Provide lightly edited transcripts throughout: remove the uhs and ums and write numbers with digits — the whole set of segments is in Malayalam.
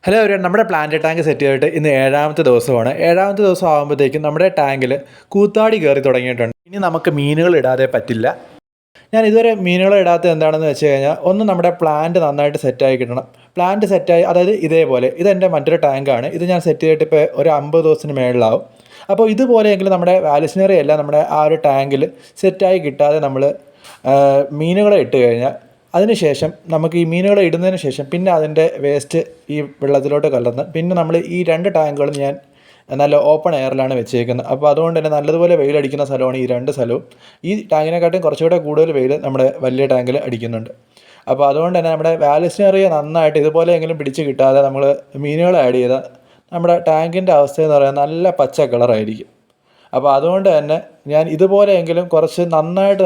ഹലോ നമ്മുടെ പ്ലാന്റ് ടാങ്ക് സെറ്റ് ചെയ്തിട്ട് ഇന്ന് 7ാമത്തെ ദിവസമാണ്. 7ാമത്തെ ദിവസം ആകുമ്പോഴത്തേക്കും നമ്മുടെ ടാങ്കിൽ കൂത്താടി കയറി തുടങ്ങിയിട്ടുണ്ട്. ഇനി നമുക്ക് മീനുകൾ ഇടാതെ പറ്റില്ല. ഞാൻ ഇതുവരെ മീനുകൾ ഇടാത്തത് എന്താണെന്ന് വെച്ച് കഴിഞ്ഞാൽ, ഒന്ന് നമ്മുടെ പ്ലാന്റ് നന്നായിട്ട് സെറ്റായി കിട്ടണം. പ്ലാന്റ് സെറ്റായി, അതായത് ഇതേപോലെ ഇതെൻ്റെ മറ്റൊരു ടാങ്കാണ്. ഇത് ഞാൻ സെറ്റ് ചെയ്തിട്ട് ഇപ്പോൾ ഒരു 50 ദിവസത്തിന് മേളിലാവും. അപ്പോൾ ഇതുപോലെയെങ്കിലും നമ്മുടെ വാലിസ്നറി എല്ലാം നമ്മുടെ ആ ഒരു ടാങ്കിൽ സെറ്റായി കിട്ടാതെ നമ്മൾ മീനുകളെ ഇട്ട് കഴിഞ്ഞാൽ, അതിനുശേഷം നമുക്ക് ഈ മീനുകളെ ഇടുന്നതിന് ശേഷം പിന്നെ അതിൻ്റെ വേസ്റ്റ് ഈ വെള്ളത്തിലോട്ട് കലർന്ന് പിന്നെ നമ്മൾ ഈ 2 ടാങ്കുകളും ഞാൻ നല്ല ഓപ്പൺ എയറിലാണ് വെച്ചേക്കുന്നത്. അപ്പോൾ അതുകൊണ്ട് തന്നെ നല്ലതുപോലെ വെയിലടിക്കുന്ന സ്ഥലമാണ് ഈ 2 സ്ഥലവും. ഈ ടാങ്കിനെക്കാട്ടും കുറച്ചുകൂടെ കൂടുതൽ വെയിൽ നമ്മുടെ വലിയ ടാങ്കിൽ അടിക്കുന്നുണ്ട്. അപ്പോൾ അതുകൊണ്ട് തന്നെ നമ്മുടെ വാലിസ്നറിയെ നന്നായിട്ട് ഇതുപോലെയെങ്കിലും പിടിച്ച് കിട്ടാതെ നമ്മൾ മീനുകളെ ആഡ് ചെയ്താൽ നമ്മുടെ ടാങ്കിൻ്റെ അവസ്ഥയെന്ന് പറയുന്നത് നല്ല പച്ച കളറായിരിക്കും. അപ്പോൾ അതുകൊണ്ട് തന്നെ ഞാൻ ഇതുപോലെയെങ്കിലും കുറച്ച് നന്നായിട്ട്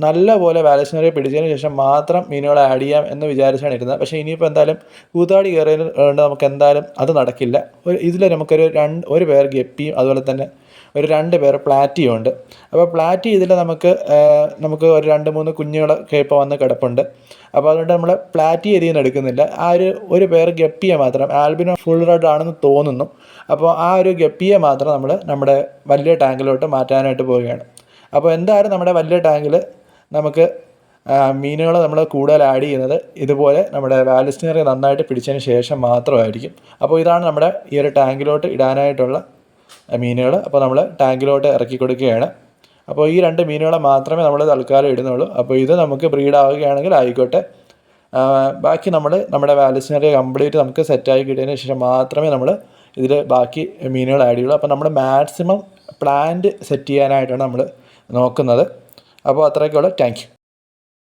നല്ല പോലെ വാലിസ്നറിയെ പിടിച്ചതിന് ശേഷം മാത്രം മീനുകളെ ആഡ് ചെയ്യാം എന്ന് വിചാരിച്ചാണ് ഇരുന്നത്. പക്ഷേ ഇനിയിപ്പോൾ എന്തായാലും കൂത്താടി കയറിയത് കൊണ്ട് നമുക്ക് എന്തായാലും അത് നടക്കില്ല. ഇതിൽ നമുക്കൊരു ഒരു പേർ ഗപ്പിയും അതുപോലെ തന്നെ ഒരു 2 പേർ പ്ലാറ്റിയും ഉണ്ട്. അപ്പോൾ പ്ലാറ്റി ഇതിൽ നമുക്ക് ഒരു 2-3 കുഞ്ഞുങ്ങളൊക്കെ ഇപ്പോൾ വന്ന് കിടപ്പുണ്ട്. അപ്പോൾ അതുകൊണ്ട് നമ്മൾ പ്ലാറ്റി ഇതിൽ നിന്ന് എടുക്കുന്നില്ല. ഒരു പേർ ഗപ്പിയെ മാത്രം, ആൽബിനോ ഫുൾ റെഡ് ആണെന്ന് തോന്നുന്നു. അപ്പോൾ ആ ഒരു ഗപ്പിയെ മാത്രം നമ്മൾ നമ്മുടെ വലിയ ടാങ്കിലോട്ട് മാറ്റാനായിട്ട് പോവുകയാണ്. അപ്പോൾ എന്തായാലും നമ്മുടെ വലിയ ടാങ്കിൽ നമുക്ക് മീനുകൾ നമ്മൾ കൂടുതൽ ആഡ് ചെയ്യുന്നത് ഇതുപോലെ നമ്മുടെ വാലിസ്നറി നന്നായിട്ട് പിടിച്ചതിന് ശേഷം മാത്രമായിരിക്കും. അപ്പോൾ ഇതാണ് നമ്മുടെ ഈ ഒരു ടാങ്കിലോട്ട് ഇടാനായിട്ടുള്ള മീനുകൾ. അപ്പോൾ നമ്മൾ ടാങ്കിലോട്ട് ഇറക്കി കൊടുക്കുകയാണ്. അപ്പോൾ ഈ 2 മീനുകളെ മാത്രമേ നമ്മൾ തൽക്കാലം ഇടുന്നുള്ളൂ. അപ്പോൾ ഇത് നമുക്ക് ബ്രീഡ് ആവുകയാണെങ്കിൽ ആയിക്കോട്ടെ. ബാക്കി നമ്മുടെ വാലിസ്നറി കംപ്ലീറ്റ് നമുക്ക് സെറ്റായി കിട്ടിയതിന് ശേഷം മാത്രമേ നമ്മൾ ഇതിൽ ബാക്കി മീനുകൾ ആഡ് ചെയ്യുള്ളൂ. അപ്പോൾ നമ്മൾ മാക്സിമം പ്ലാന്റ് സെറ്റ് ചെയ്യാനായിട്ടാണ് നമ്മൾ നോക്കുന്നത്. അപ്പോൾ അത്രയൊക്കെയുള്ളൂ. Thank you.